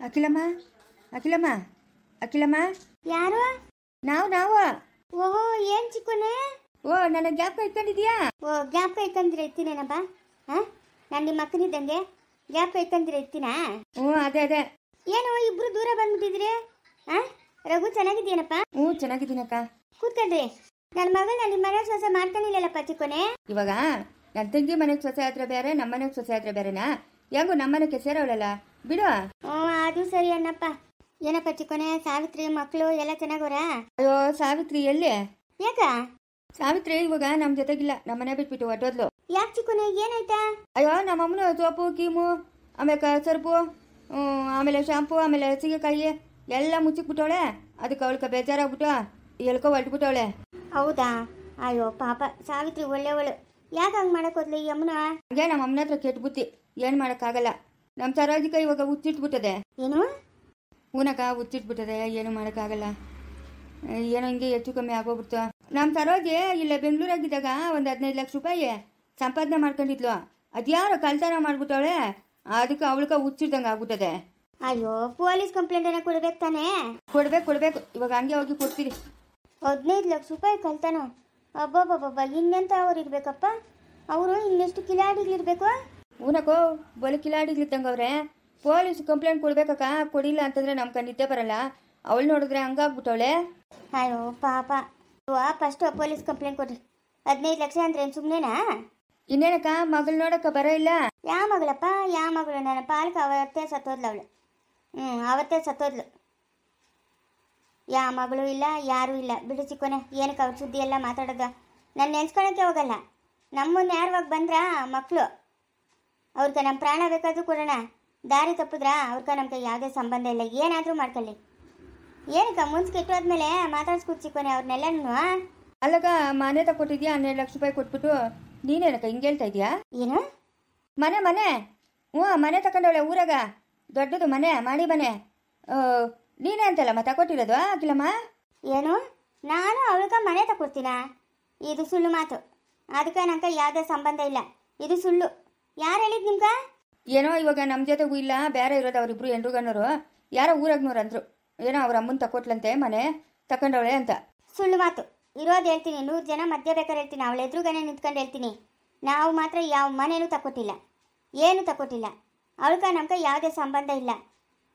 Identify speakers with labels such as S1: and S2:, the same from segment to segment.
S1: ಅಖಿಲಮ್ಮ ಅಖಿಲಮ್ಮ ಅಖಿಲಮ್ಮ.
S2: ಯಾರು?
S1: ನಾವು
S2: ಓಹೋ, ಏನ್ ಚಿಕ್ಕನೆ?
S1: ಓ, ನನ್ನ ಜ್ಞಾಪಕ ಇಟ್ಕೊಂಡಿದ್ಯಾ?
S2: ಓ, ಜ್ಞಾಪಕ ಇಟ್ಕೊಂಡಿರ ಇರ್ತೀನೇನಪ್ಪ. ನಾನು ನಿಮ್ಮ ಅಕ್ಕನಿದ್ದಂಗೆ ಜ್ಞಾಪಕ ಇಟ್ಕೊಂಡಿರ ಇರ್ತೀನ?
S1: ಹ್ಞೂ, ಅದೇ
S2: ಏನು ಇಬ್ರು ದೂರ ಬಂದ್ಬಿಟ್ಟಿದ್ರಿ? ರಘು ಚೆನ್ನಾಗಿದ್ದೀನಪ್ಪ?
S1: ಹ್ಞೂ, ಚೆನ್ನಾಗಿದ್ದೀನಕ್ಕ.
S2: ಕೂತ್ಕೊಂಡ್ರಿ. ನನ್ನ ಮಗಳನ್ನ ನಿಮ್ಮ ಮನೆ ಸೊಸೆ ಮಾಡ್ಕೊಂಡಿಲ್ಲಪ್ಪ ಚಿಕ್ಕನೆ.
S1: ಇವಾಗ ನನ್ನ ತಂಗಿ ಮನೆಗೆ ಸೊಸೆ ಆದ್ರೆ ಬೇರೆ, ನಮ್ಮ ಮನೆಗೆ ಸೊಸೆ ಆದ್ರೆ ಬೇರೆನಾ? ಹೆಂಗು ನಮ್ಮ ಮನೆಗೆ ಸೇರೋಳಲ್ಲ, ಬಿಡು.
S2: ಅದು ಸರಿ ಅನ್ನಪ್ಪ. ಏನಪ್ಪ ಚಿಕ್ಕನೆ, ಸಾವಿತ್ರಿ ಮಕ್ಕಳು ಎಲ್ಲ ಚೆನ್ನಾಗವ್ರ?
S1: ಅಯ್ಯೋ, ಸಾವಿತ್ರಿ ಎಲ್ಲಿ?
S2: ಯಾಕ?
S1: ಸಾವಿತ್ರಿ ಇವಾಗ ನಮ್ಮ ಜೊತೆಗಿಲ್ಲ, ನಮ್ಮ ಮನೆ ಬಿಟ್ಬಿಟ್ಟು ಹೊಟ್ಟೋದ್ಲು.
S2: ಯಾಕೆ ಚಿಕ್ಕನೆ, ಏನಾಯ್ತಾ?
S1: ಅಯ್ಯೋ, ನಮ್ಮಮ್ಮನು ಸೋಪು ಕೀಮು ಆಮೇಲೆ ಸರ್ಪು, ಆಮೇಲೆ ಶಾಂಪು, ಆಮೇಲೆ ಸೀಗೆಕಾಯಿ ಎಲ್ಲ ಮುಚ್ಚಿಕ್ಬಿಟ್ಟವಳೆ. ಅದಕ್ಕೆ ಅವಳ್ಕ ಬೇಜಾರಾಗ್ಬಿಟ್ಟು ಎಲ್ಕೋ ಹೊರಟ್ಬಿಟ್ಟವಳೆ.
S2: ಹೌದಾ? ಅಯ್ಯೋ ಪಾಪ, ಸಾವಿತ್ರಿ ಒಳ್ಳೆವಳು. ಯಾಕೆ ಹಂಗೆ ಮಾಡಕ್ ಹೋದ್ಲು ಈ ಅಮ್ಮನ?
S1: ಹಂಗೆ ನಮ್ಮ ಅಮ್ಮನ ಹತ್ರ ಕೆಟ್ಟ ಬುದ್ಧಿ, ಏನು ಮಾಡೋಕ್ಕಾಗಲ್ಲ. ನಮ್ಮ ಸರೋಜಿಕ ಇವಾಗ ಹುಚ್ಚಿಟ್ಬಿಟ್ಟದೆ.
S2: ಏನು?
S1: ಹೂನಕ್ಕ, ಹುಚ್ಚಿಟ್ಬಿಟ್ಟದೆ, ಏನು ಮಾಡೋಕ್ಕಾಗಲ್ಲ. ಏನೋ ಹಿಂಗೆ ಹೆಚ್ಚು ಕಮ್ಮಿ ಆಗೋಗ್ಬಿಡ್ತು. ನಮ್ಮ ಸರೋಜಿ ಇಲ್ಲೇ ಬೆಂಗಳೂರಾಗಿದ್ದಾಗ ಒಂದು 15 ಲಕ್ಷ ರೂಪಾಯಿ ಸಂಪಾದನೆ ಮಾಡ್ಕೊಂಡಿದ್ಲು. ಅದ್ಯಾರೋ ಕಳ್ತನ ಮಾಡ್ಬಿಟ್ಟವಳೆ, ಅದಕ್ಕೆ ಅವಳ್ಕ ಹುಚ್ಚಿಡ್ದಂಗೆ ಆಗ್ಬಿಟ್ಟದೆ.
S2: ಅಯ್ಯೋ, ಪೊಲೀಸ್ ಕಂಪ್ಲೇಂಟ್ ಏನೋ ಕೊಡ್ಬೇಕು ತಾನೇ?
S1: ಕೊಡ್ಬೇಕು. ಇವಾಗ ಹಂಗೆ ಹೋಗಿ ಕೊಡ್ತೀರಿ.
S2: 15 ಲಕ್ಷ ರೂಪಾಯಿ ಕಳ್ತನ? ಅಬ್ಬಬ್ಬಬ್ಬ, ಇನ್ನೆಂತ ಅವ್ರು ಇರ್ಬೇಕಪ್ಪ. ಅವರು ಇನ್ನೆಷ್ಟು ಕಿಲಾಡಿಗಳಿರ್ಬೇಕು?
S1: ಹೂನಕ್ಕೋ, ಬಲು ಕಿಲಾಡಿಗಳಿದ್ದಂಗವ್ರೆ. ಪೊಲೀಸ್ ಕಂಪ್ಲೇಂಟ್ ಕೊಡ್ಬೇಕಕ್ಕ, ಕೊಡಿಲ್ಲ ಅಂತಂದ್ರೆ ನಮ್ಮ ಕಣ್ಣಿದ್ದೇ ಬರಲ್ಲ. ಅವಳು ನೋಡಿದ್ರೆ ಹಂಗಾಗ್ಬಿಟ್ಟವಳೆ.
S2: ಅಯ್ಯೋ ಪಾಪ. ಫಸ್ಟ್ ಪೊಲೀಸ್ ಕಂಪ್ಲೇಂಟ್ ಕೊಡ್ರಿ. 15 ಲಕ್ಷ ಅಂದ್ರೆ ಏನು ಸುಮ್ಮನೆನಾ?
S1: ಇನ್ನೇನಕ್ಕ, ಮಗಳು ನೋಡಕ್ಕ ಬರ ಇಲ್ಲ?
S2: ಯಾವ ಮಗಳಪ್ಪ? ಯಾವ ಮಗಳು? ನನ್ನ ಪಾಲಕ ಅವತ್ತೇ ಸತ್ತೋದ್ಲು ಅವಳು. ಅವತ್ತೇ ಸತ್ತೋದ್ಲು. ಯಾವ ಮಗಳು ಇಲ್ಲ, ಯಾರೂ ಇಲ್ಲ. ಬಿಡು ಚಿಕ್ಕೋನೆ, ಏನಕ್ಕೆ ಅವ್ರ ಸುದ್ದಿ ಎಲ್ಲ ಮಾತಾಡೋದು? ನಾನು ನೆನ್ಸ್ಕೊಳಕ್ಕೆ ಹೋಗಲ್ಲ. ನಮ್ಮನ್ನ ಯಾರವಾಗ ಬಂದ್ರ ಮಕ್ಕಳು, ಅವ್ರಕ ನಮ್ಮ ಪ್ರಾಣ ಬೇಕಾದ್ರೂ ಕೊಡೋಣ. ದಾರಿ ತಪ್ಪಿದ್ರಾ ಅವ್ರಕ ನಮ್ಗೆ ಯಾವುದೇ ಸಂಬಂಧ ಇಲ್ಲ. ಏನಾದರೂ ಮಾಡ್ಕೊಳ್ಳಿ. ಏನಕ್ಕ ಮುಂಚೆ ಕೆಟ್ಟೋದ್ಮೇಲೆ ಮಾತಾಡ್ಸ್ಕೊಡ್ ಚಿಕ್ಕೋನೆ ಅವ್ರನ್ನೆಲ್ಲನೂ.
S1: ಅಲ್ಲಕ್ಕ, ಮನೆ ತಗೊಟ್ಟಿದ್ಯಾ 12 ಲಕ್ಷ ರೂಪಾಯಿ ಕೊಟ್ಬಿಟ್ಟು, ನೀನೇನಕ್ಕ ಹಿಂಗೆ ಹೇಳ್ತಾ ಇದೀಯಾ?
S2: ಏನು
S1: ಮನೆ? ಹ್ಞೂ, ಮನೆ ತಗೊಂಡವಳೆ ಊರಾಗ, ದೊಡ್ಡದು ಮನೆ, ಮಾಡಿ ಮನೆ. ನೀನೇ ಅಂತಲ್ಲಮ್ಮ ತಗೊಟ್ಟಿರೋದು ಅಖಿಲಮ್ಮ?
S2: ಏನು? ನಾನು ಅವಳಿಗೆ ಮನೆ ತಗೊಡ್ತೀನ? ಇದು ಸುಳ್ಳು ಮಾತು. ಅದಕ್ಕೆ ನಂಗೆ ಯಾವುದೇ ಸಂಬಂಧ ಇಲ್ಲ. ಇದು ಸುಳ್ಳು. ಯಾರು ಹೇಳಿದ್ ನಿಮ್ಗೆ?
S1: ಏನೋ ಇವಾಗ ನಮ್ಮ ಜೊತೆಗೂ ಇಲ್ಲ, ಬೇರೆ ಇರೋದು ಅವರಿಬ್ರು ಎಂಡ್ರುಗನ್ನೋರು. ಯಾರೋ ಊರಾಗ್ನೋರು ಅಂದರು, ಏನೋ ಅವ್ರ ಅಮ್ಮನ ತಕೊಟ್ಲಂತೆ, ಮನೆ ತಗೊಂಡವಳೆ ಅಂತ.
S2: ಸುಳ್ಳು ಮಾತು. ಇರೋದು ಹೇಳ್ತೀನಿ. 100 ಜನ ಮಧ್ಯ ಬೇಕಾದ್ರೆ ಹೇಳ್ತೀನಿ. ಅವಳ ಎದುರುಗನೆ ನಿಂತ್ಕೊಂಡು ಹೇಳ್ತೀನಿ. ನಾವು ಮಾತ್ರ ಯಾವ ಮನೇನೂ ತಗೊಟ್ಟಿಲ್ಲ, ಏನು ತಗೊಟ್ಟಿಲ್ಲ. ಅವಳ್ಕ ನಮ್ಗೆ ಯಾವುದೇ ಸಂಬಂಧ ಇಲ್ಲ.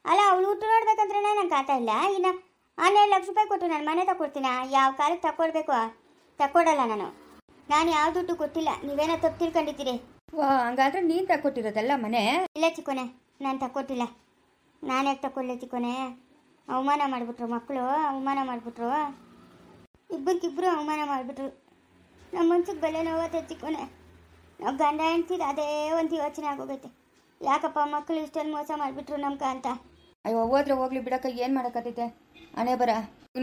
S2: ಅಲ್ಲ, ಅವಳು ಊಟ ನೋಡ್ಬೇಕಂದ್ರೆ ನಂಗೆ ಖಾತಾ ಇಲ್ಲ. ಇನ್ನು 12 ಲಕ್ಷ ರೂಪಾಯಿ ಕೊಟ್ಟು ನಾನು ಮನೆ ತಗೊಡ್ತೀನ? ಯಾವ ಕಾಲಕ್ಕೆ ತಗೊಡ್ಬೇಕು? ತಗೊಡಲ್ಲ ನಾನು ಯಾವ ದುಡ್ಡು ಕೊಟ್ಟಿಲ್ಲ. ನೀವೇನೋ ತಪ್ಪು ತಿಳ್ಕೊಂಡಿದ್ದೀರಿ.
S1: ವಾ, ಹಂಗಾದ್ರೆ ನೀನು ತಗೊಟ್ಟಿರೋದಲ್ಲ ಮನೆ?
S2: ಇಲ್ಲ ಚಿಕ್ಕೋನೆ, ನಾನು ತಗೊಟ್ಟಿಲ್ಲ. ನಾನು ಯಾಕೆ ತಗೊಳ್ಳಿ ಚಿಕ್ಕೋನೆ? ಅವಮಾನ ಮಾಡಿಬಿಟ್ರು ಮಕ್ಕಳು, ಅವಮಾನ ಮಾಡಿಬಿಟ್ರು. ಇಬ್ಬರಿಗಿಬ್ಬರು ಅವಮಾನ ಮಾಡಿಬಿಟ್ರು. ನಮ್ಮ ಮನ್ಸಿಗೆ ಬೆಲೆ ನೋವತ್ತೆ ಚಿಕ್ಕೋನೆ. ನಾವು ಗಂಡ ಹೆಂಡ್ತಿದ್ ಅದೇ ಒಂದು ಯೋಚನೆ ಆಗೋಗೈತೆ. ಯಾಕಪ್ಪ ಮಕ್ಕಳು ಇಷ್ಟೊಂದು ಮೋಸ ಮಾಡಿಬಿಟ್ರು ನಮ್ಗೆ ಅಂತ.
S1: ಅಯ್ಯೋ, ಹೋದ್ರೆ ಹೋಗ್ಲಿ ಬಿಡಕ್ಕ, ಏನು ಮಾಡೋಕ್ಕತ್ತೈತೆ? ಹಣೆ ಬರ.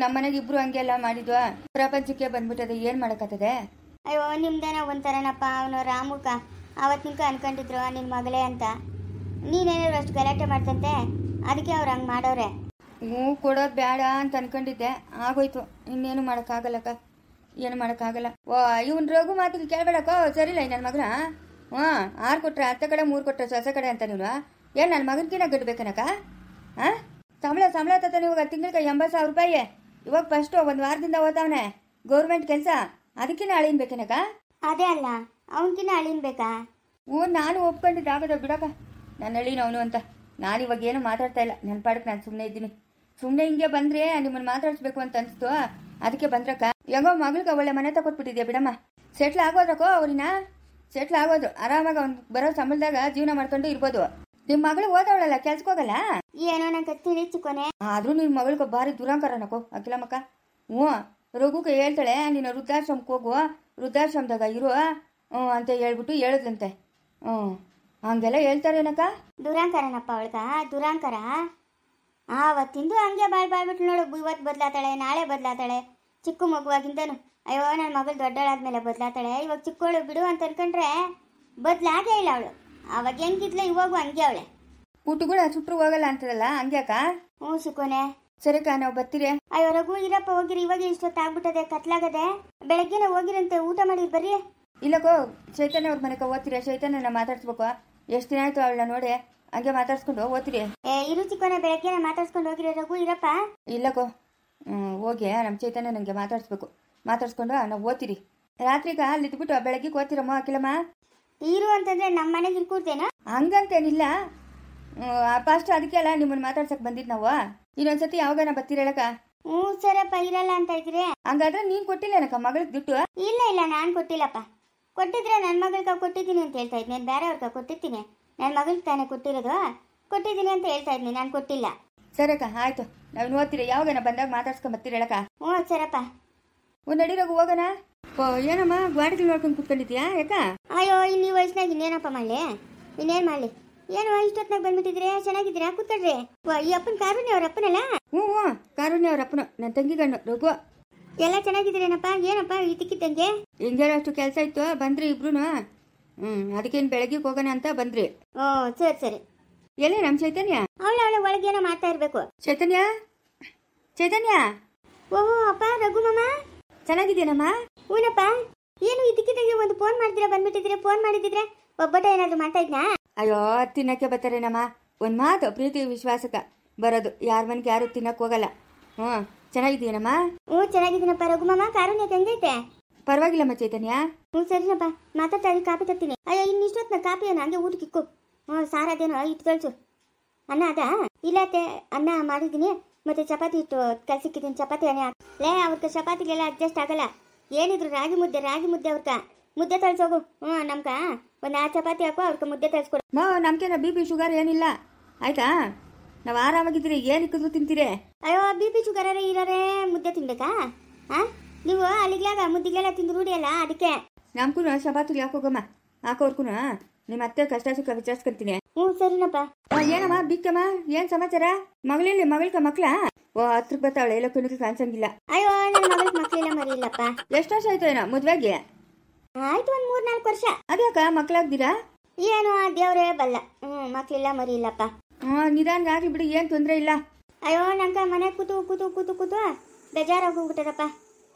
S1: ನಮ್ಮ ಮನೆಗೆ ಇಬ್ರು ಹಂಗೆಲ್ಲ ಮಾಡಿದ್ವ, ಪ್ರಪಂಚಕ್ಕೆ ಬಂದ್ಬಿಟ್ಟದೆ, ಏನು ಮಾಡೋಕ್ಕತ್ತದೆ?
S2: ಅಯ್ಯೋ, ನಿಮ್ದೇನೋ ಒಂಥರನಪ್ಪ. ಅವನು ರಾಮುಕ ಅವತ್ತು ನಿಂಕ ಅನ್ಕೊಂಡಿದ್ರು ನಿನ್ನ ಮಗಳೇ ಅಂತ. ನೀನೇನಾದ್ರು ಅಷ್ಟು ಗಲಾಟೆ ಮಾಡ್ತಂತೆ, ಅದಕ್ಕೆ ಅವ್ರು ಹಂಗೆ ಮಾಡೋರೆ.
S1: ಹ್ಞೂ, ಕೊಡೋದು ಬೇಡ ಅಂತ ಅನ್ಕೊಂಡಿದ್ದೆ, ಆಗೋಯ್ತು. ಇನ್ನೇನು ಮಾಡೋಕ್ಕಾಗಲ್ಲಕ್ಕ, ಏನು ಮಾಡೋಕ್ಕಾಗಲ್ಲ. ಓ, ಇವನ್ ರಘು ಮಾತಿಗೆ ಕೇಳಬೇಡಕ್ಕೋ, ಸರಿಲ್ಲ ನನ್ನ ಮಗನ. 6 ಕೊಟ್ರೆ ಅತ್ತೆ ಕಡೆ, 3 ಕೊಟ್ರೆ ಸೊಸೆ ಕಡೆ ಅಂತ ನೀನು ಏನು ನನ್ನ ಮಗನ್ಕಿನ ಗಡ್ಬೇಕನಕ್ಕ? ಸಂಬಳ ತತ್ತಾನೆ ಇವಾಗ ತಿಂಗಳಿಗೆ 80,000 ರೂಪಾಯಿ. ಇವಾಗ ಫಸ್ಟು 1 ವಾರದಿಂದ ಓದ್ತಾವನೆ ಗೌರ್ಮೆಂಟ್ ಕೆಲಸ, ಅದಕ್ಕಿನ್ನ ಅಳಿನ್ಬೇಕೇನಕ್ಕ?
S2: ಅದೇ ಅಲ್ಲ, ಅವನಕಿನ್ನ ಅಳಿನ್ಬೇಕಾ?
S1: ಹ್ಞೂ, ನಾನು ಒಪ್ಕೊಂಡಿದ್ದಾಗದ ಬಿಡಕ್ಕ, ನನ್ನ ಅಳಿನವನು ಅಂತ. ನಾನು ಇವಾಗ ಏನು ಮಾತಾಡ್ತಾ ಇಲ್ಲ, ನನ್ನ ಪಾಡಕ್ಕೆ ನಾನು ಸುಮ್ಮನೆ ಇದ್ದೀನಿ. ಸುಮ್ಮನೆ ಹಿಂಗೆ ಬಂದರೆ ನಿಮ್ಮನ್ನು ಮಾತಾಡಿಸ್ಬೇಕು ಅಂತ ಅನಿಸ್ತು, ಅದಕ್ಕೆ ಬಂದ್ರಕ್ಕ. ಹೆಂಗೋ ಮಗಳಿಗೆ ಒಳ್ಳೆ ಮನೆ ತಗೊಟ್ಬಿಟ್ಟಿದ್ಯಾ ಬಿಡಮ್ಮ. ಸೆಟ್ಲ್ ಆಗೋದ್ರಕ್ಕೋ ಅವ್ರಿನ? ಸೆಟ್ಲ್ ಆಗೋದು ಆರಾಮಾಗಿ ಅವ್ನು ಬರೋ ಸಂಬಳದಾಗ ಜೀವನ ಮಾಡ್ಕೊಂಡು ಇರ್ಬೋದು. ನಿಮ್ಮ ಮಗಳು ಓದವಳಲ್ಲ, ಕೆಲ್ಸಕ್ಕೆ ಹೋಗಲ್ಲ?
S2: ಏನೋ ನಂಗೆ ತಿಳಿಸಿಕೊನೆ.
S1: ಆದರೂ ನಿನ್ನ ಮಗಳಿಗೆ ಭಾರಿ ದುರಂಕರನಕ್ಕೋ ಅಖಿಲಮ್ಮಕ್ಕ. ಹ್ಞೂ, ರಘುಗೆ ಹೇಳ್ತಾಳೆ, ನೀನು ವೃದ್ಧಾಶ್ರಮಕ್ಕೆ ಹೋಗು, ವೃದ್ಧಾಶ್ರಮದಾಗ ಇರು ಅಂತ ಹೇಳ್ಬಿಟ್ಟು ಹೇಳಿದ್ಲಂತೆ. ಹಂಗೆಲ್ಲ ಹೇಳ್ತಾರೇನಕ್ಕ?
S2: ದುರಾಂಕರನಪ್ಪ ಅವಳ್ಗ, ದುರಾಂಕರ. ಆವತ್ತಿಂದು ಹಂಗೆ ಬಾಳ್ಬಿಟ್ಲು ನೋಡು. ಇವತ್ತು ಬದಲಾತಾಳೆ, ನಾಳೆ ಬದಲಾತಾಳೆ. ಚಿಕ್ಕ ಮಗುವಾಗಿಂದನು ಅಯ್ಯೋ ನನ್ನ ಮಗಳು ದೊಡ್ಡಳಾದ್ಮೇಲೆ ಬದಲಾತಾಳೆ, ಇವಾಗ ಚಿಕ್ಕವಳು ಬಿಡು ಅಂತ ಅನ್ಕೊಂಡ್ರೆ ಬದಲಾಗೇ ಇಲ್ಲ ಅವಳು. ಅವಾಗ ಹೆಂಗಿದ್ಲ ಇವಾಗೂ ಹಂಗೆ ಅವಳೆ.
S1: ಊಟಗಳು ಸುಟ್ರು ಹೋಗಲ್ಲ ಅಂತದಲ್ಲ, ಹಂಗ್ಯಾಕ?
S2: ಹ್ಞೂ ಚಿಕ್ಕೋನೆ.
S1: ಸರಿಕ, ನಾವು ಬರ್ತೀರಿ.
S2: ಅಯ್ಯೋ ರಘು, ಇರಪ್ಪ ಹೋಗಿರಿ. ಇವಾಗ ಇಷ್ಟೊತ್ತಾಗ್ಬಿಟ್ಟದೆ, ಕತ್ಲಾಗದೆ. ಬೆಳಗ್ಗೆನೆ ಹೋಗಿರಂತೆ, ಊಟ ಮಾಡಿ ಬರ್ರಿ.
S1: ಇಲ್ಲಕೋ, ಚೈತನ್ಯ ಅವ್ರ ಮನೆಗೆ ಓದ್ತೀರಾ? ಚೈತನ್ಯನ ಮಾತಾಡ್ಸ್ಬೇಕು. ಎಷ್ಟು ದಿನ ಆಯ್ತು ಅವಳನ್ನ ನೋಡಿ ಹಂಗೆ ಮಾತಾಡ್ಸ್ಕೊಂಡು ಓದ್ತೀರಿ.
S2: ಇರು ಚಿಕ್ಕೋನೆ, ಬೆಳಗ್ಗೆ ಮಾತಾಡ್ಸ್ಕೊಂಡು ಹೋಗಿರೋ ರಘು ಇರಪ್ಪ.
S1: ಇಲ್ಲಕೋ ಹೋಗಿ ನಮ್ಮ ಚೈತನ್ಯ ನನಗೆ ಮಾತಾಡ್ಸ್ಕೊಂಡು ನಾವು ಓದ್ತೀರಿ. ರಾತ್ರಿಗ ಅಲ್ಲಿ ಇದ್ಬಿಟ್ಟು ಬೆಳಗ್ಗೆ ಓದ್ತೀರಮ್ಮ ಅಖಿಲಮ್ಮ.
S2: ಇರು ಅಂತಂದ್ರೆ ನಮ್ಮ ಮನೆಗೆ ಇರ್ಕೂಡ್ತೇನೋ?
S1: ಹಂಗಂತೇನಿಲ್ಲ, ಫಸ್ಟ್ ಅದಕ್ಕೆ ಅಲ್ಲ ನಿಮ್ಮನ್ನು ಮಾತಾಡ್ಸಕ್ ಬಂದಿದ್ದು ನಾವು. ಇನ್ನೊಂದ್ಸತಿ ಯಾವಾಗನ ಬರ್ತೀರಳಕ?
S2: ಹ್ಞೂ ಸರಪ್ಪ, ಇರಲ್ಲ ಅಂತ ಇದ್ರೆ.
S1: ಹಂಗಾದ್ರೆ ನೀನ್ ಕೊಟ್ಟಿಲ್ಲೇನಕ್ಕ ಮಗಳಿಗೆ ದುಡ್ಡು?
S2: ಇಲ್ಲ ನಾನು ಕೊಟ್ಟಿಲ್ಲಪ್ಪ. ಕೊಟ್ಟಿದ್ರೆ ನನ್ನ ಮಗಳಿಗೆ ಕೊಟ್ಟಿದ್ದೀನಿ ಅಂತ ಹೇಳ್ತಾ ಇದ್ದೀನಿ. ನಾನು ಬೇರೆಯವ್ರಿಗೆ ಕೊಟ್ಟಿರ್ತೀನಿ, ನನ್ನ ಮಗಳಿಗೆ ತಾನೇ ಕೊಟ್ಟಿದ್ದೀನಿ ಅಂತ ಹೇಳ್ತಾ ಇದ್ದೀನಿ, ನಾನು ಕೊಟ್ಟಿಲ್ಲ.
S1: ಸರಕ್ಕ ಆಯ್ತು, ನಾವು ಓದ್ತೀರಿ. ಯಾವಾಗನ ಬಂದಾಗ ಮಾತಾಡ್ಸ್ಕೊಂಡ್ ಬರ್ತೀರಳಕ?
S2: ಹ್ಞೂ ಸರಪ್ಪ.
S1: ನಡೀರಾಗ ಹೋಗೋಣ. ಏನಮ್ಮ ಗಾಡಿಗಳು ನೋಡ್ಕೊಂಡು ಕುತ್ಕೊಂಡಿದ್ಯಾ ಯಾಕ?
S2: ಅಯ್ಯೋ ಇನ್ನು ಈ ವಯಸ್ಸಿನಾಗ ಇನ್ನೇನಪ್ಪ ಮಾಡಲಿ, ಇನ್ನೇನು ಮಾಡಲಿ. ಏನು ಇಷ್ಟೊತ್ತಿನಾಗ ಬಂದ್ಬಿಟ್ಟಿದ್ರೆ? ಚೆನ್ನಾಗಿದ್ದೀರಾ? ಕೂತ್ಕೊಳ್ರಿ. ಈ ಅಪ್ಪನ ಕಾರುಣ್ಯ ಅವ್ರ ಅಪ್ಪನಲ್ಲ?
S1: ಹ್ಞೂ ಕಾರುಣ್ಯ ಅವ್ರ ಅಪ್ಪನು, ನನ್ನ ತಂಗಿ ಗಂಡು ರಘು.
S2: ಎಲ್ಲ ಚೆನ್ನಾಗಿದ್ದೀರೇನಪ್ಪ? ಏನಪ್ಪ ಇದಕ್ಕಿದ್ದಂಗೆ?
S1: ಹಿಂಗೆ ಅಷ್ಟು ಕೆಲಸ ಇತ್ತು ಬಂದ್ರಿ ಇಬ್ರು. ಅದಕ್ಕೇನು ಬೆಳಗ್ಗೆ ಹೋಗೋಣ ಅಂತ ಬಂದ್ರಿ.
S2: ಓ ಸರಿ.
S1: ಎಲ್ಲಿ ನಮ್ಮ ಚೈತನ್ಯ?
S2: ಅವಳ ಒಳಗೇನೋ ಮಾಡ್ತಾ ಇರ್ಬೇಕು.
S1: ಚೈತನ್ಯ
S2: ಓಹೋ ಅಪ್ಪ, ರಘು ಮಾಮ
S1: ಚೆನ್ನಾಗಿದ್ದೀನಮ್ಮ?
S2: ಹೂನಪ್ಪ. ಏನು ಇದಕ್ಕಿದ್ದಂಗೆ ಒಂದು ಫೋನ್ ಮಾಡ್ತೀರಾ ಬಂದ್ಬಿಟ್ಟಿದ್ರೆ? ಫೋನ್ ಮಾಡಿದ್ರೆ ಒಬ್ಬಟ ಏನಾದ್ರು ಮಾಡ್ತಾ ಇದ್ನಾ?
S1: ಅಯ್ಯೋ ತಿನ್ನಕ್ಕೆ ಬರ್ತಾರೇನಮ್ಮ, ಒಂದು ಮಾತು ಪ್ರೀತಿ ವಿಶ್ವಾಸಕ್ಕ ಬರೋದು. ಯಾರ ಮನೆಗೆ ಯಾರು ತಿನ್ನಕ್ಕೆ ಹೋಗಲ್ಲ. ಚೆನ್ನಾಗಿದ್ದೀನಮ್ಮ?
S2: ಹ್ಞೂ ಚೆನ್ನಾಗಿದ್ದೀನಪ್ಪ. ರಘು ಮಾಮ ಕಾರುಣ್ಯ ಹೆಂಗೈತೆ?
S1: ಪರವಾಗಿಲ್ಲಮ್ಮ ಚೈತನ್ಯ.
S2: ಹ್ಞೂ ಸರಿನಪ್ಪ, ಮಾತಾಡ್ತಾ ಕಾಪಿ ತರ್ತೀನಿ. ಅಯ್ಯೋ ಇನ್ನಿಷ್ಟೊತ್ತು ಕಾಪಿ ಏನೋ ಹಂಗೆ ಊಟಕ್ಕೆ ಇಕ್ಕು. ಸಾರದೇನೋ ಇಟ್ಟು ಕಳಿಸು. ಅನ್ನ ಅದ ಇಲ್ಲತ್ತೆ, ಅನ್ನ ಮಾಡಿದ್ದೀನಿ. ಮತ್ತೆ ಚಪಾತಿ ಇಟ್ಟು ಕಲ್ಸಿಕ್ಕಿದ್ದೀನಿ. ಚಪಾತಿ ಅನ್ನ ಅವ್ರಿಗೆ ಚಪಾತಿಗೆಲ್ಲ ಅಡ್ಜಸ್ಟ್ ಆಗಲ್ಲ. ಏನಿದ್ರು ರಾಗಿ ಮುದ್ದೆ ಅವ್ರಕ ಮುದ್ದೆ ತಳ್ಸೋಗು. ನಮ್ಗ ಒಂದು 6 ಚಪಾತಿ ಹಾಕೋ, ಅವ್ರಿಗೆ ಮುದ್ದೆ ತಳ್ಸ್ಕೊಡು.
S1: ನಮ್ಗೇನ BP ಶುಗರ್ ಏನಿಲ್ಲ ಆಯ್ತಾ? ನಾವು ಆರಾಮಾಗಿದ್ದೀರಿ, ಏನು ಇಕ್ಕಿದ್ರು ತಿಂತೀರಿ.
S2: ಅಯ್ಯೋ BP ಶುಗರ್ ಇರೋರೇ ಮುದ್ದೆ ತಿನ್ಬೇಕಾ? ನೀವು ಅಲ್ಲಿಗ್ಲಾಗ ಮುದ್ದಿಗೆಲ್ಲ ತಿಂದು ರೂಢಿ ಅಲ್ಲ, ಅದಕ್ಕೆ.
S1: ನಮ್ಗೂ ಚಪಾತಿಗೆ ಹಾಕೋಗಮ್ಮ, ಹಾಕೋರ್ಕು ನಿಮ್ಮ ಅತ್ತೆ ಕಷ್ಟ ಸುಖ ವಿಚಾರಿಸ್ಕೊಂತೀನಿ.
S2: ಹ್ಞೂ ಸರಿನಪ್ಪ.
S1: ಏನಮ್ಮ ಬಿಕ್ಕಮ್ಮ, ಏನ್ ಸಮಾಚಾರ? ಮಕ್ಳ 10 ಬರ್ತಾವಳೆ, ಎಲ್ಲ ಕುಣಿಗೆ ಕಾಣಿಸಂಗಿಲ್ಲ.
S2: ಅಯ್ಯೋ ನನ್ನ ಮಗಳಿಗೆ ಮಕ್ಳಿಲ್ಲ ಮರಿ ಇಲ್ಲಪ್ಪ.
S1: ಎಷ್ಟು ವರ್ಷ ಆಯ್ತು ಏನೋ ಮದ್ವೆಗೆ?
S2: ಆಯ್ತು, ಒಂದು 3-4 ವರ್ಷ.
S1: ಅದ್ಯಾಕ ಮಕ್ಳಾಗ್ದಿರಾ?
S2: ಏನೋ ದೇವ್ರೇ ಬಲ್ಲ. ಮಕ್ಳಿಲ್ಲ ಮರಿ ಇಲ್ಲಪ್ಪ.
S1: ನಿಧಾನ ಆಗ್ಲಿ ಬಿಡಿ, ಏನ್ ತೊಂದ್ರೆ ಇಲ್ಲ.
S2: ಅಯ್ಯೋ ನಂಗ ಮನೆ ಕೂತು ಬೇಜಾರಾಗೋಗ್ಬಿಟ್ಟಾರಪ್ಪ.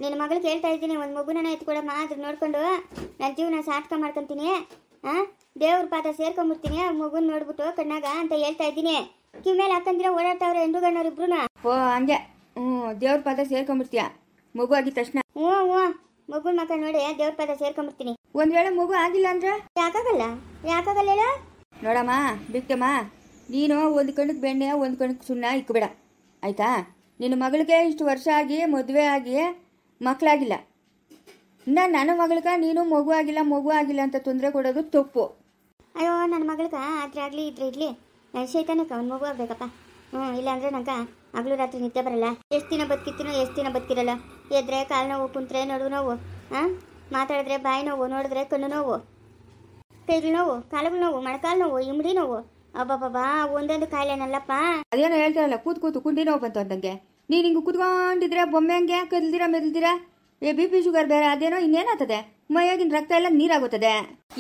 S2: ನಿನ್ನ ಮಗಳಿಗೆ ಹೇಳ್ತಾ ಇದ್ದೀನಿ, ಒಂದು ಮಗುನ ಎತ್ಕೊಡಮ್ಮ, ಅದ್ರ ನೋಡ್ಕೊಂಡು ನನ್ನ ಜೀವನ ಸಾರ್ಥಕ ಮಾಡ್ಕೊಂತೀನಿ. ದೇವ್ರ ಪಾದ ಸೇರ್ಕೊಂಡ್ಬಿಡ್ತೀನಿ ಮಗುನ ನೋಡ್ಬಿಟ್ಟು ಕಣ್ಣಾಗ ಅಂತ ಹೇಳ್ತಾ ಇದ್ದೀನಿ. ಕಿವಿ ಮೇಲೆ ಹಾಕಂದಿರ ಓಡಾಡ್ತಾವ್ರೆ ಹೆಂಡು ಗಣ್ಣವ್ರು ಇಬ್ರು.
S1: ಹಂಗೆ ದೇವ್ರ ಪಾದ ಸೇರ್ಕೊಂಡ್ಬಿಡ್ತೀಯ ಮಗು ಆಗಿದ ತಕ್ಷಣ?
S2: ಹ್ಞೂ ಮಗುನ ಮಕ್ಕ ನೋಡಿ ದೇವ್ರ ಪಾದ ಸೇರ್ಕೊಂಡ್ಬಿಡ್ತೀನಿ.
S1: ಒಂದ್ ವೇಳೆ ಮಗು ಆಗಿಲ್ಲ ಅಂದ್ರೆ?
S2: ಯಾಕಾಗಲ್ಲ ಹೇಳ?
S1: ನೋಡಮ್ಮ ಬಿಕ್ಕಮ್ಮ, ನೀನು ಒಂದು ಕಣ್ಣಕ್ಕೆ ಬೆಣ್ಣೆ ಒಂದು ಕಣ್ಣಕ್ಕೆ ಸುಣ್ಣ ಇಕ್ಕಬೇಡ ಆಯ್ತಾ? ನಿನ್ನ ಮಗಳಿಗೆ ಇಷ್ಟು ವರ್ಷ ಆಗಿ ಮದುವೆ ಆಗಿ ಮಕ್ಕಳಾಗಿಲ್ಲ. ನನ್ನ ಮಗಳಿಗೆ ನೀನು ಮಗು ಆಗಿಲ್ಲ ಅಂತ ತೊಂದರೆ ಕೊಡೋದು ತಪ್ಪು.
S2: ಅಯ್ಯೋ ನನ್ನ ಮಗಳಿಗೆ ಆದ್ರೆ ಆಗಲಿ ಇದ್ರೆ ಇರಲಿ, ಶೈತಾನಕ್ಕೆ ಅವ್ನು ಮಗು ಆಗ್ಬೇಕಪ್ಪ. ಇಲ್ಲಾಂದ್ರೆ ನಂಗೆ ಹಗಲು ರಾತ್ರಿ ನಿದ್ದೆ ಬರಲ್ಲ. ಎಷ್ಟು ದಿನ ಬದುಕಿರ್ತೀನೋ ಎಷ್ಟು ದಿನ ಬದುಕಿರಲ್ಲ. ಎದ್ರೆ ಕಾಲು ನೋವು, ಕುಂತ್ರೆ ನಡು ನೋವು, ಮಾತಾಡಿದ್ರೆ ಬಾಯಿ ನೋವು, ನೋಡಿದ್ರೆ ಕಣ್ಣು ನೋವು, ಕೈಗಳು ನೋವು, ಕಾಲುಗಳು ನೋವು, ಮೊಣಕಾಲು ನೋವು, ಇಮ್ಡಿ ನೋವು. ಅಬ್ಬಬ್ಬಾ ಒಂದೊಂದು ಕಾಯಿಲೆನಲ್ಲಪ್ಪ.
S1: ಅದೇನೋ ಹೇಳ್ತಾರಲ್ಲ ಕೂತು ಕುಂಡಿ ನೋವು ಬಂತು ಅಂತಂಗೆ. ನೀನು ಹಿಂಗೆ ಕುತ್ಕೊಂಡಿದ್ರೆ ಬೊಮ್ಮೆ ಹಂಗೆ ಮೆದಲ್ದಿರಾ BP ಶುಗರ್ ಬೇರೆ ಅದೇನೋ ಇನ್ನೇನಾಗ್ತದೆ, ಮೈಯಾಗಿನ ರಕ್ತ ಎಲ್ಲ ನೀರಾಗುತ್ತದೆ.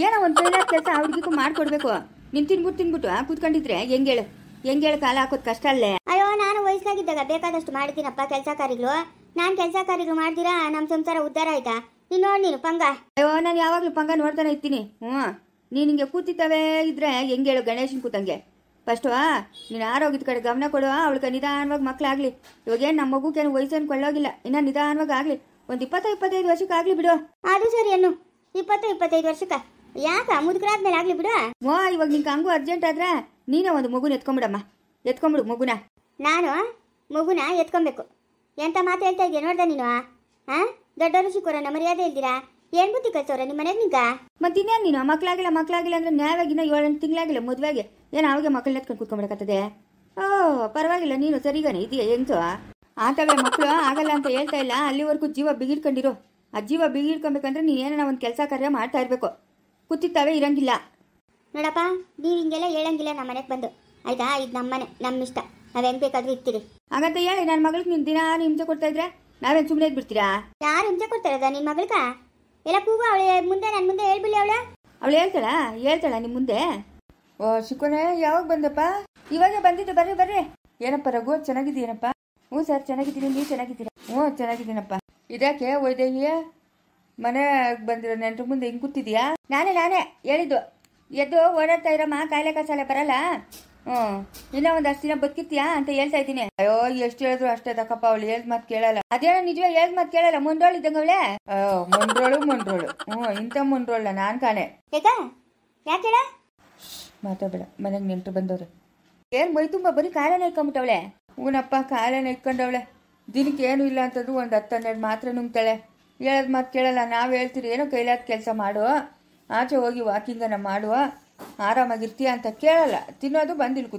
S1: ಏನೋ ಒಂದು ಕೈಲಾದ ಕೆಲಸ ಅವ್ರಿಗೂ ಮಾಡ್ಕೊಡ್ಬೇಕು. ನೀನು ತಿನ್ಬಿಟ್ಟು ಕೂತ್ಕೊಂಡಿದ್ರೆ ಹೆಂಗೇಳು ಕಾಲ ಹಾಕೋದು ಕಷ್ಟ ಅಲ್ಲೇ.
S2: ಅಯ್ಯೋ ನಾನು ವಯಸ್ಸಾಗಿದ್ದಾಗ ಬೇಕಾದಷ್ಟು ಮಾಡಿದ್ದೀನಪ್ಪ ಕೆಲಸ ಕಾರ್ಯಗಳು. ನಾನು ಕೆಲಸ ಕಾರ್ಯಗಳು ಮಾಡ್ದಿರಾ ನಮ್ಮ ಸಂಸಾರ ಉದ್ಧಾರ ಆಯ್ತಾ? ನೀನು ಪಂಗ.
S1: ಅಯ್ಯೋ ನಾನು ಯಾವಾಗಲೂ ಪಂಗ ನೋಡ್ತಾನೆ ಇರ್ತೀನಿ. ನೀನು ಹಿಂಗೆ ಕೂತಿತ್ತವೇ ಇದ್ರೆ ಹೆಂಗೇಳು ಗಣೇಶನ್ ಕೂತಂಗೆ. ಫಸ್ಟು ನೀನು ಆರೋಗ್ಯದ ಕಡೆ ಗಮನ ಕೊಡುವ. ಅವಳಿಗೆ ನಿಧಾನವಾಗಿ ಮಕ್ಕಳಾಗ್ಲಿ. ಇವಾಗೇನು ನಮ್ಮ ಮಗುಗೇನು ವಯಸ್ಸನ್ನು ಕೊಳ್ಳೋಗಿಲ್ಲ, ಇನ್ನು ನಿಧಾನವಾಗಿ ಆಗಲಿ. ಒಂದು 20-25 ವರ್ಷಕ್ಕೆ ಆಗ್ಲಿ ಬಿಡು.
S2: ಅದು ಸರಿ ಅನ್ನು 20-25 ವರ್ಷಕ್ಕೆ ಯಾಕ ಮುದುಕರಾದ್ಮೇಲೆ ಆಗ್ಲಿ ಬಿಡು.
S1: ಇವಾಗ ನಿಂಗೆ ಹಂಗೂ ಅರ್ಜೆಂಟ್ ಆದ್ರೆ ನೀನೇ ಒಂದು ಮಗುನ ಎತ್ಕೊಂಬಿಡು ಮಗುನ.
S2: ನಾನು ಮಗುನ ಎತ್ಕೊಬೇಕು ಎಂತ ಮಾತು ಹೇಳ್ತಾ ಇದೆಯಾ ನೋಡ್ದ ನೀನು? ದೊಡ್ಡವರು ಸಿಕ್ಕೋರ ಮರ್ಯಾದೆ ಇಲ್ದಿರಾ? ಏನ್ ಬುದ್ಧಿ ಕಲ್ಸೋರ ನಿಮ್ಮ ಮನೆಗೆ ನಿಂಗ?
S1: ಮತ್ತೆ ಇನ್ನೇನು ನೀನು ಮಕ್ಕಳಾಗಿಲ್ಲ ಅಂದ್ರೆ ನ್ಯಾಯವಾಗಿನ 7-8 ತಿಂಗಳಾಗಿಲ್ಲ ಮದುವೆಗೆ ಏನು ಅವಾಗೆ ಮಕ್ಕಳನ್ನ ಎತ್ಕೊಂಡು ಕೂತ್ಕೊಂಡ್ಬಿಡಕತ್ತದೆ? ಪರವಾಗಿಲ್ಲ, ನೀನು ಸರಿಗಾನೆ ಇದೆಯಾ ಹೆಂಗ್ಸೋ? ಆತವೇ ಮಕ್ಕಳು ಆಗಲ್ಲ ಅಂತ ಹೇಳ್ತಾ ಇಲ್ಲ. ಅಲ್ಲಿವರೆಗೂ ಜೀವ ಬಿಗಿಡ್ಕೊಂಡಿರೋ. ಆ ಜೀವ ಬಿಗಿಡ್ಕೊಬೇಕಂದ್ರೆ ನೀನು ಏನಾರ ಒಂದು ಕೆಲಸ ಕಾರ್ಯ ಮಾಡ್ತಾ ಇರಬೇಕು. ಕೂತಿತ್ತಾವೆ ಇರಂಗಿಲ್ಲ.
S2: ನೋಡಪ್ಪ, ನೀವು ಹಿಂಗೆಲ್ಲ ಹೇಳಂಗಿಲ್ಲ ನಮ್ಮ ಮನೆಗೆ ಬಂದು ಆಯ್ತಾ? ಇದು ನಮ್ಮ ಮನೆ, ನಮ್ಮ ಇಷ್ಟ, ನಾವು ಹೆಂಗ್ ಬೇಕಾದ್ರೂ ಇರ್ತೀರಿ.
S1: ಹಾಗಂತ ಹೇಳಿ ನನ್ನ ಮಗಳಿಗೆ ನೀನು ದಿನ ಹಿಂಸೆ ಕೊಡ್ತಾ ಇದ್ರೆ ನಾವೇನು ಸುಮ್ಮನೆ ಇದ್ಬಿಡ್ತೀರಾ?
S2: ಯಾರು ಹಿಂಸೆ ಕೊಡ್ತಾರದ ನಿನ್ನ ಮಗಳಕ? ಎಲ್ಲ ಕೂಗು ಅವಳೆ ಮುಂದೆ, ನನ್ನ ಮುಂದೆ ಹೇಳ್ಬಿಡಿ.
S1: ಅವಳು ಹೇಳ್ತಾಳ ನಿಮ್ಮ ಮುಂದೆ? ಶಿಕೋನೆ ಯಾವಾಗ ಬಂದಪ್ಪ? ಇವಾಗ ಬಂದಿದ್ದು. ಬರ್ರಿ. ಏನಪ್ಪ ರಘು, ಚೆನ್ನಾಗಿದ್ದೀನಪ್ಪ? ಹ್ಞೂ ಸರ್ ಚೆನ್ನಾಗಿದ್ದೀನಿ, ನೀವು ಚೆನ್ನಾಗಿದ್ದೀರಾ? ಹ್ಞೂ ಚೆನ್ನಾಗಿದ್ದೀನಪ್ಪ. ಇದಕ್ಕೆ ಒಯ್ದಯ್ಯ ಮನೆ ಬಂದಿರೋ ನೆಂಟ್ರ ಮುಂದೆ ಹಿಂಗೆ ಕೂತಿದ್ಯಾ? ನಾನೇ ಹೇಳಿದ್ದು ಎದ್ದು ಓಡಾಡ್ತಾ ಇರಮ್ಮ, ಕಾಯಿಲೆ ಕಸಾಲೆ ಬರಲ್ಲ. ಹ್ಞೂ, ಇನ್ನೂ ಒಂದು ಅಷ್ಟು ದಿನ ಬದುಕಿರ್ತೀಯಾ ಅಂತ ಹೇಳ್ತಾ ಇದ್ದೀನಿ. ಅಯ್ಯೋ, ಎಷ್ಟು ಹೇಳಿದ್ರು ಅಷ್ಟೇ ತಕ್ಕಪ್ಪ, ಅವಳು ಹೇಳ್ದ ಮಾತು ಕೇಳಲ್ಲ. ಅದೇನೋ ನಿಜವೇ ಹೇಳ್ದ ಮಾತು ಕೇಳಲ್ಲ, ಮುಂಡ್ರೋಳು ಇದ್ದಂಗೆ ಅವಳೆ. ಅಯ್ಯೋ, ಮುಂಡ್ರೋಳು. ಹ್ಞೂ, ಇಂಥ ಮುಂಡ್ರೋಳ ನಾನು ಕಾಣೆ.
S2: ಯಾಕೆ
S1: ಮಾತಾಡಬೇಡ, ಮನೆಗೆ ನೆಂಟರು ಬಂದವ್ರೆ. ಏನು ಮೈ ತುಂಬ ಬರೀ ಕಾಯಿಲೆನ ಇಟ್ಕೊಂಬಿಟ್ಟವಳೆ. ಹೂನಪ್ಪ, ಕಾಯಿಲೆನ ಇಟ್ಕೊಂಡವಳೆ. ದಿನಕ್ಕೆ ಏನು ಇಲ್ಲ ಅಂತಂದ್ರು ಒಂದು 10-12 ಮಾತ್ರೆ ನುಂಗ್ತಾಳೆ. ಹೇಳೋದು ಮಾತು ಕೇಳಲ್ಲ. ನಾವು ಹೇಳ್ತೀರಿ ಏನೋ ಕೈಲಾದ ಕೆಲಸ ಮಾಡು, ಆಚೆ ಹೋಗಿ ವಾಕಿಂಗನ ಮಾಡುವ, ಆರಾಮಾಗಿರ್ತೀಯ ಅಂತ ಕೇಳಲ್ಲ. ತಿನ್ನೋದು ಬಂದು ಇಲ್ಲಿ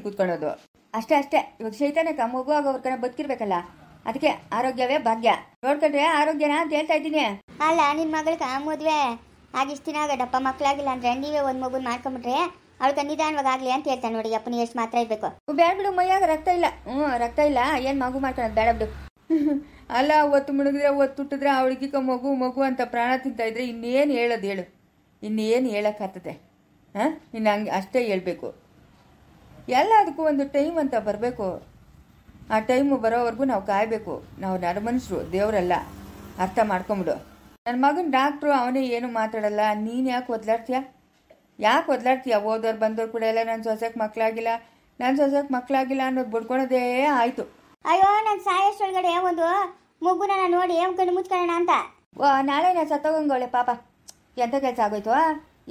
S1: ಕೂತ್ಕೊಳ್ಳೋದು. ಅಷ್ಟೇ. ಇವಾಗ ಶೈತಾನಕ್ಕ ಮಗು ಆಗೋವ್ರ ಕಡೆ ಬದುಕಿರ್ಬೇಕಲ್ಲ, ಅದಕ್ಕೆ ಆರೋಗ್ಯವೇ ಭಾಗ್ಯ. ನೋಡ್ಕೊಂಡ್ರೆ ಆರೋಗ್ಯನ ಅಂತ ಹೇಳ್ತಾ ಇದ್ದೀನಿ.
S2: ಅಲ್ಲ, ನಿನ್ನ ಮಗಳಿಗೆ ಮದುವೆ ಆಗಿಷ್ಟು ದಿನ ಆಗಡಪ್ಪ, ಮಕ್ಕಳಾಗಿಲ್ಲ ಅಂದ್ರೆ ನೀವೇ ಒಂದು ಮಗುನ ಮಾಡ್ಕೊಂಬಿಟ್ರೆ ಅವಳು ನಿಧಾನವಾಗಿ ಆಗಲಿ ಅಂತ ಹೇಳ್ತಾನೆ. ನೋಡಿ ಅಪ್ಪನ ಎಷ್ಟು ಮಾತ್ರ ಇರಬೇಕು.
S1: ಬೇಡ ಬಿಡು, ಮೈಯಾಗ ರಕ್ತ ಇಲ್ಲ. ರಕ್ತ ಇಲ್ಲ, ಏನು ಮಗು ಮಾಡ್ಕೊಳ್ಳೋದು ಬೇಡ ಬಿಡು. ಅಲ್ಲ, ಒತ್ತು ಮುಳುಗಿದ್ರೆ ಒತ್ತುಟ್ಟಿದ್ರೆ ಅವಳಿಗೆ ಮಗು ಅಂತ ಪ್ರಾಣ ತಿಂತಾ ಇದ್ರೆ ಇನ್ನೇನು ಹೇಳು. ಇನ್ನೇನು ಹೇಳೋಕ್ಕಾಗ್ತದೆ? ಇನ್ನು ಹಂಗೆ ಅಷ್ಟೇ ಹೇಳ್ಬೇಕು. ಎಲ್ಲದಕ್ಕೂ ಒಂದು ಟೈಮ್ ಅಂತ ಬರಬೇಕು. ಆ ಟೈಮು ಬರೋವರೆಗೂ ನಾವು ಕಾಯಬೇಕು. ನಾವು ನರಮನುಷ್ಯರು, ದೇವರಲ್ಲ. ಅರ್ಥ ಮಾಡ್ಕೊಂಬಿಡು. ನನ್ನ ಮಗನ ಡಾಕ್ಟ್ರು ಅವನೇ ಏನು ಮಾತಾಡಲ್ಲ. ನೀನು ಯಾಕೆ ಒದ್ಲಾಡ್ತೀಯ? ಓದೋರು ಬಂದವ್ರು ಕೂಡ ಎಲ್ಲ ನನ್ನ ಸೊಸೆಗೆ ಮಕ್ಕಳಾಗಿಲ್ಲ ಅನ್ನೋದು ಬಿಡ್ಕೊಳೋದೇ ಆಯಿತು.
S2: ಅಯ್ಯೋ, ನಾನು ಸಾಯಷ್ಟೊಳಗಡೆ ಒಂದು ಮಗುನ ನೋಡಿ ಕಣ್ಣು ಮುಚ್ಕೊಳ್ಳೋಣ ಅಂತ.
S1: ನಾಳೆ ನಾನು ಸತ್ತೋಗಂಗೋಳೆ ಪಾಪ. ಎಂಥ ಕೆಲಸ ಆಗೋಯ್ತು?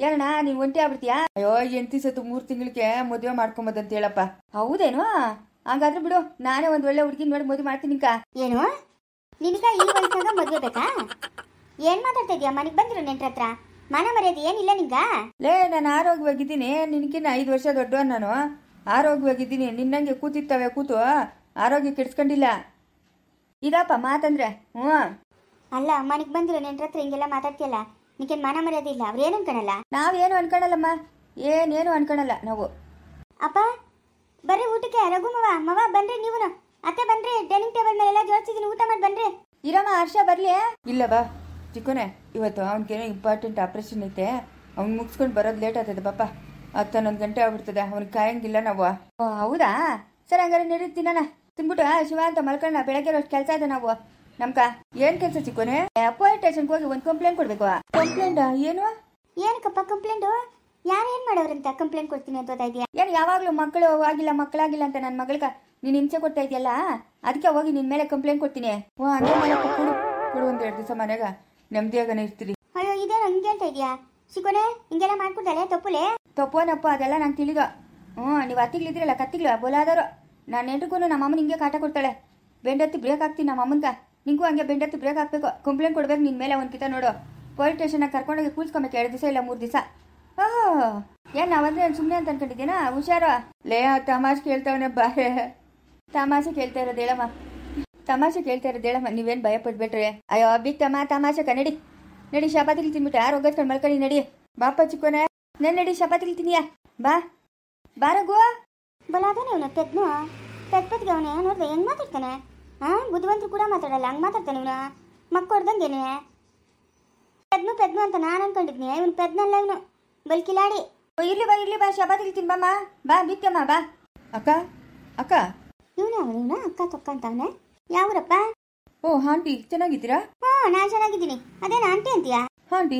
S1: ಏನಣ್ಣ, ನೀನು ಒಂಟಿ ಆಗ್ಬಿಡ್ತೀಯಾ? ಅಯ್ಯೋ, 8 ಸತ್ತು 3 ತಿಂಗಳಿಗೆ ಮದುವೆ ಮಾಡ್ಕೊಂಬದಂತ ಹೇಳಪ್ಪ. ಹೌದೇನು? ಹಾಗಾದ್ರೆ ಬಿಡು, ನಾನೇ ಒಂದು ಒಳ್ಳೆ ಹುಡುಗಿ ನೋಡಿ ಮದುವೆ ಮಾಡ್ತೀನಿ.
S2: ಏನು ನಿನಗ ಈ ವಯಸ್ಸಾಗ ಮದುವೆ ಬೇಕಾ? ಏನ್ ಮಾತಾಡ್ತಾ ಇದೀಯ? ಮನೆಗೆ ಬಂದಿರೋ ನೆಂಟ್ರ ಹತ್ರ ಮನ ಮರ್ಯಾದೆ ಏನಿಲ್ಲ ನಿಂಗ?
S1: ನಾನು ಆರೋಗ್ಯವಾಗಿದ್ದೀನಿ. ನಿನಕಿನ್ನ 5 ವರ್ಷ ದೊಡ್ಡವ. ನಾನು ಆರೋಗ್ಯವಾಗಿದ್ದೀನಿ. ನಿನ್ನಂಗೆ ಕೂತು ಆರೋಗ್ಯ ಕೆಡಿಸ್ಕೊಂಡಿಲ್ಲ. ಇದಪ್ಪ ಮಾತಂದ್ರೆ.
S2: ಅಲ್ಲ, ಮನೆಗೆ ಬಂದಿರೋ ನೆಂಟ್ರ ಹತ್ರ ಹಿಂಗೆಲ್ಲ ಮಾತಾಡ್ತಿಯಲ್ಲ, ನಿನಗೇನು ಮನ ಮರ್ಯಾದೆ ಇಲ್ಲ? ಅವ್ರೇನು ಅನ್ಕೊಳಲ್ಲ?
S1: ನಾವೇನು ಅನ್ಕೊಳಲ್ಲಮ್ಮ, ಏನೇನು ಅನ್ಕೊಳಲ್ಲ ನಾವು.
S2: ಅಪ್ಪ ಬರ್ರಿ ಊಟಕ್ಕೆ. ಮವ ಬನ್ರಿ. ನೀವು ಅತ್ತೆ ಬನ್ರಿ. ಡೈನಿಂಗ್ ಟೇಬಲ್ ಮೇಲೆ ಎಲ್ಲ ಜೋಡಿಸಿದೀನಿ, ಊಟ ಮಾಡಿ ಬನ್ರಿ.
S1: ಇರಮ್ಮ, ಹರ್ಷ ಬರ್ಲಿ? ಇಲ್ಲ ಬಾ ಚಿಕ್ಕೋನೆ, ಇವತ್ತು ಅವ್ನಿಗೇನೋ ಇಂಪಾರ್ಟೆಂಟ್ ಆಪ್ರೇಷನ್ ಐತೆ. ಅವ್ನು ಮುಗಿಸ್ಕೊಂಡು ಬರೋದು ಲೇಟ್ ಆಗ್ತದೆ ಪಾಪ. 10-11 ಗಂಟೆ ಆಗ್ಬಿಡ್ತದೆ. ಅವ್ನಿಗೆ ಕಾಯಂಗಿಲ್ಲ ನಾವು. ಹೌದಾ? ಸರಿ, ಹಂಗಾರೆ ನಡೀತೀನ. ತಿನ್ಬಿಟ್ಟು ಶಿವ ಅಂತ ಮಲ್ಕೊಳ್ಳೋಣ. ಬೆಳಗ್ಗೆ ಅಷ್ಟು ಕೆಲಸ ಇದೆ ನಾವು ನಮ್ಕ. ಏನ್ ಕೆಲಸ ಚಿಕ್ಕೋನೆ? ಪೊಲೀಸ್ ಸ್ಟೇಷನ್ಗೆ ಹೋಗಿ ಒಂದು ಕಂಪ್ಲೇಂಟ್ ಕೊಡ್ಬೇಕು. ಕಂಪ್ಲೇಂಟ್ ಏನು?
S2: ಏನಕ್ಕಪ್ಪ ಕಂಪ್ಲೇಂಟು? ಯಾರೇನ್ ಮಾಡೋರಂತ ಕಂಪ್ಲೇಂಟ್ ಕೊಡ್ತೀನಿ ಅಂತ ಇದೆಯಾ?
S1: ಏನು ಯಾವಾಗಲೂ ಮಕ್ಕಳಾಗಿಲ್ಲ ಅಂತ ನನ್ನ ಮಗಳಿಗೆ ನೀನು ಹಿಂಸೆ ಕೊಡ್ತಾ ಇದೆಯಲ್ಲ, ಅದಕ್ಕೆ ಹೋಗಿ ನಿನ್ನ ಮೇಲೆ ಕಂಪ್ಲೇಂಟ್ ಕೊಡ್ತೀನಿ. ಕೊಡು 1-2 ದಿವಸ ಮನೆಗ ನೆಮ್ಮದಿಯಾಗನೇ ಇರ್ತೀರಿ.
S2: ಅಯ್ಯೋ, ಇದೇನು ಹಂಗೆ ಅಂತ ಇದೆಯಾ ಚಿಕ್ಕೋನೆ? ಹಿಂಗೆಲ್ಲ ಮಾಡ್ಕೊಡ್ತಾಳೆ?
S1: ತಪ್ಪೋನಪ್ಪ, ಅದೆಲ್ಲ ನಂಗೆ ತಿಳಿದು. ನೀವು ಅತ್ತಿಗಳಿದ್ದೀರಲ್ಲ, ಕತ್ತಿಗಳು ಬೋಲಾದವರು. ನಾನು ನೆಂಟ್ರಿಗೂ ನಮ್ಮ ಅಮ್ಮನ ಹಿಂಗೆ ಕಾಟ ಕೊಡ್ತಾಳೆ. ಬೆಂಡತ್ತಿ ಬ್ರೇಕ್ ಹಾಕ್ತೀನಿ ನಮ್ಮ ಅಮ್ಮನ್ಗ. ನಿಂಗೂ ಹಂಗೆ ಬೆಂಡತ್ತಿ ಬ್ರೇಕ್ ಹಾಕ್ಬೇಕು. ಕಂಪ್ಲೇಂಟ್ ಕೊಡ್ಬೇಕು ನಿನ್ನ ಮೇಲೆ. ಒಂದು ಕಿತ ನೋಡು, ಪೊಲೀಸ್ ಸ್ಟೇಷನ್ನಾಗ ಕರ್ಕೊಂಡೋಗಿ ಕೂರಿಸ್ಕೊಬೇಕು. 2 ದಿವಸ ಇಲ್ಲ 3 ದಿವಸ. ಏನು ನಾವಂದ್ರೆ ಸುಮ್ಮನೆ ಅಂತ ಅನ್ಕೊಂಡಿದ್ದೀನಾ? ಹುಷಾರು. ತಮಾಷೆ ಕೇಳ್ತಾವನೆ ಬಾರೆ. ತಮಾಷೆ ಕೇಳ್ತಾ ಇರೋದು ಹೇಳಮ್ಮ. ನೀವೇನು ಭಯ ಪಡ್ಬೇಡ್ರಿ. ಅಯ್ಯೋ ಬಿತ್ತಮ್ಮ, ತಮಾಷೆ ನಡಿ ಶಪಾತಿಲಿ ತಿನ್ಬಿಟ್ಟು ರೋಗತ್ಕೊಂಡು ಮಲ್ಕೊಳ್ಳಿ. ನಡಿ ಬಾಪ ಚಿಕ್ಕೋನೆ, ನಡಿ ಶಪಾತಿಲಿ ತಿನ್ನಿಯ. ಬಾರಗು.
S2: ಬಲಾದನೆ ಇವನು ಪೆದ್ಗೆ ಅವನೇ ನೋಡ್ದೆ ಹೆಂಗ್ ಮಾತಾಡ್ತಾನೆ. ಬುದ್ಧಿವಂತರು ಕೂಡ ಮಾತಾಡಲ್ಲ, ಹಂಗೆ ಮಾತಾಡ್ತಾನೆ ಇವನು. ಮಕ್ಕಳ್ದಂಗೇನೆ ಪೆದ್ನು ಅಂತ ನಾನು ಅನ್ಕೊಂಡಿದ್ನಿ. ಇವನು ಪೆದ್ನಲ್ಲ, ಇವನು ಬಲ್ಕಿಲಾಡಿ.
S1: ಇರ್ಲಿ ಬಾ ಶಪಾತಿಲಿ ತಿನ್ಬಮ್ಮ. ಬಾ ಬಿತ್ತಮ್ಮ, ಬಾ. ಅಕ್ಕ
S2: ಇವನ ಅಕ್ಕ ತೊಕ್ಕ ಅಂತವನೆ. ಯಾವೂರಪ್ಪ?
S1: ಆಂಟಿ ಚೆನ್ನಾಗಿದ್ದೀರಾ?
S2: ನಾನು ಚೆನ್ನಾಗಿದ್ದೀನಿ. ಅದೇನ ಆಂಟಿ ಅಂತೀಯಾ?
S1: ಆಂಟಿ?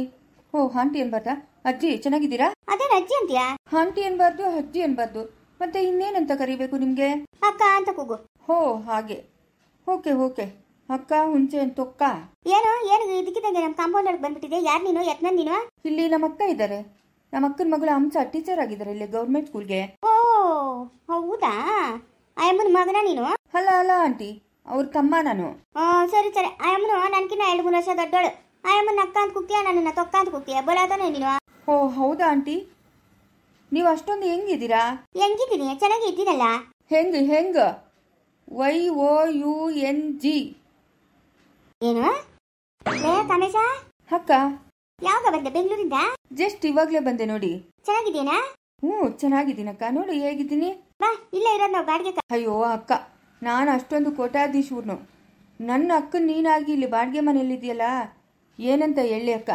S1: ಆಂಟಿ ಅನ್ಬಾರ್ದಾ? ಅಜ್ಜಿ ಚೆನ್ನಾಗಿದ್ದೀರಾ?
S2: ಅದೇನ ಅಜ್ಜಿ ಅಂತೀಯಾ?
S1: ಆಂಟಿ ಅನ್ಬಾರ್ದು, ಅಜ್ಜಿ ಅನ್ಬಾರ್ದು. ಮತ್ತೆ ಇನ್ನೇನಂತ ಕರಿಬೇಕು ನಿಮ್ಗೆ?
S2: ಅಕ್ಕ ಅಂತ ಕೂಗು.
S1: ಹಾಗೆ. ಓಕೆ. ಅಕ್ಕ ಹುಂಚೆ ತೊಕ್ಕ.
S2: ಏನು ಇದಕ್ಕಿದ್ದಂಗೆ ನಮ್ಮ ಕಾಂಪೌಂಡ್ ಒಳಗೆ ಬಂದ್ಬಿಟ್ಟಿದೆ. ಯಾರು ನೀನು? ಯತ್ನ ನೀನು?
S1: ಇಲ್ಲಿ ನಮ್ಮ ಅಕ್ಕ ಇದ್ದಾರೆ. ನಮ್ಮ ಅಕ್ಕನ ಮಗಳು ಹಂಸ ಟೀಚರ್ ಆಗಿದ್ದಾರೆ ಇಲ್ಲಿ ಗೌರ್ಮೆಂಟ್ ಸ್ಕೂಲ್ಗೆ.
S2: ಹೌದಾ? ಅಮ್ಮನ ಮಗನ ನೀನು?
S1: ಅಲ್ಲ ಆಂಟಿ, ಅವ್ರ ತಮ್ಮ ನಾನು.
S2: ಸರಿ. ಅಮ್ಮನು ನನ್ಕಿನ್ನ 2-3 ವರ್ಷ ದೊಡ್ಡೋಳು. ಅಮ್ಮನ ಅಕ್ಕ ಅಂತ ಕೂಗ್ತೀಯ, ನನ್ನನ್ನ ತೊಕ್ಕ ಅಂತ ಕೂಗ್ತೀಯ. ಬೋಲಾತಾನೆ ನೀನು?
S1: ಹೌದಾ ಆಂಟಿ? ನೀವು ಅಷ್ಟೊಂದು ಹೆಂಗಿದ್ದೀರಾ?
S2: ಹೆಂಗಿದ್ದೀನಿ? ಚೆನ್ನಾಗಿ ಇದ್ದೀನಲ್ಲ.
S1: ಹೆಂಗ? YOUNG.
S2: ಏನು ಕಮೇಶ?
S1: ಅಕ್ಕ
S2: ಯಾವಾಗ ಬಂದೆ? ಬೆಂಗಳೂರಿಂದ
S1: ಜಸ್ಟ್ ಇವಾಗ್ಲೇ ಬಂದೆ ನೋಡಿ.
S2: ಚೆನ್ನಾಗಿದ್ದೀನಾ?
S1: ಚೆನ್ನಾಗಿದ್ದೀನಕ್ಕ. ನೋಡಿ ಹೇಗಿದ್ದೀನಿ.
S2: ಬಾ, ಇಲ್ಲೇ ಇರೋದು ನಾವು ಬಾಡಿಗೆ.
S1: ಅಯ್ಯೋ ಅಕ್ಕ, ನಾನು ಅಷ್ಟೊಂದು ಕೋಟ್ಯಾಧೀಶ್ವರ್ನು. ನನ್ನ ಅಕ್ಕ ನೀನಾಗಿ ಇಲ್ಲಿ ಬಾಡಿಗೆ ಮನೆಯಲ್ಲಿದೆಯಲ್ಲ, ಏನಂತ ಹೇಳಿ ಅಕ್ಕ.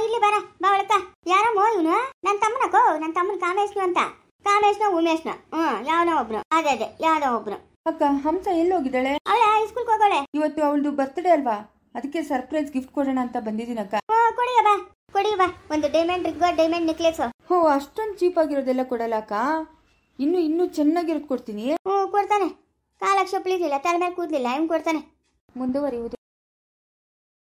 S2: ಇಲ್ಲಿ ಬಾ ಒಳಕ. ಯಾರಮ್ಮೋ ಇವನು? ನನ್ನ ತಮ್ಮನಕ್ಕೋ. ನನ್ನ ತಮ್ಮನ ಕಾಮೇಶ್ನು ಅಂತ. ಕಾಮೇಶ್ನ ಉಮೇಶ್ನ ಯಾವನೋ ಒಬ್ರು. ಅದೇ ಯಾವ್ದೋ ಒಬ್ರು.
S1: ಅಕ್ಕ ಹಂಸ ಎಲ್ಲೋಗಿದ್ದಾಳೆ?
S2: ಅವಳ ಸ್ಕೂಲ್ಗೆ ಹೋಗೋಳೆ.
S1: ಇವತ್ತು ಅವಳದು ಬರ್ತ್ಡೇ ಅಲ್ವಾ, ಅದಕ್ಕೆ ಸರ್ಪ್ರೈಸ್ ಗಿಫ್ಟ್ ಕೊಡೋಣ ಅಂತ ಬಂದಿದ್ದೀನಕ್ಕ.
S2: ಕೊಡಿಯ ಬಾ. ಕೊಡಿ ಬಾ, ಒಂದು ಡೈಮಂಡ್ ರಿಗ್ಗೋ ಡೈಮಂಡ್ ನೆಕ್ಲೆಸು.
S1: ಹೋ, ಅಷ್ಟೊಂದು ಚೀಪಾಗಿರೋದೆಲ್ಲ ಕೊಡಲ್ಲ ಅಕ್ಕ. ಇನ್ನೂ ಚೆನ್ನಾಗಿರೋದು ಕೊಡ್ತೀನಿ.
S2: ಕೊಡ್ತಾನೆ. ಕಾಲಕ್ಕೆ ಚಪ್ಪಲಿರಲಿಲ್ಲ, ತಲೆ ಮೇಲೆ ಕೂದಲಿಲ್ಲ, ಇವ್ನು ಕೊಡ್ತಾನೆ.
S1: ಮುಂದುವರಿಯುವುದು.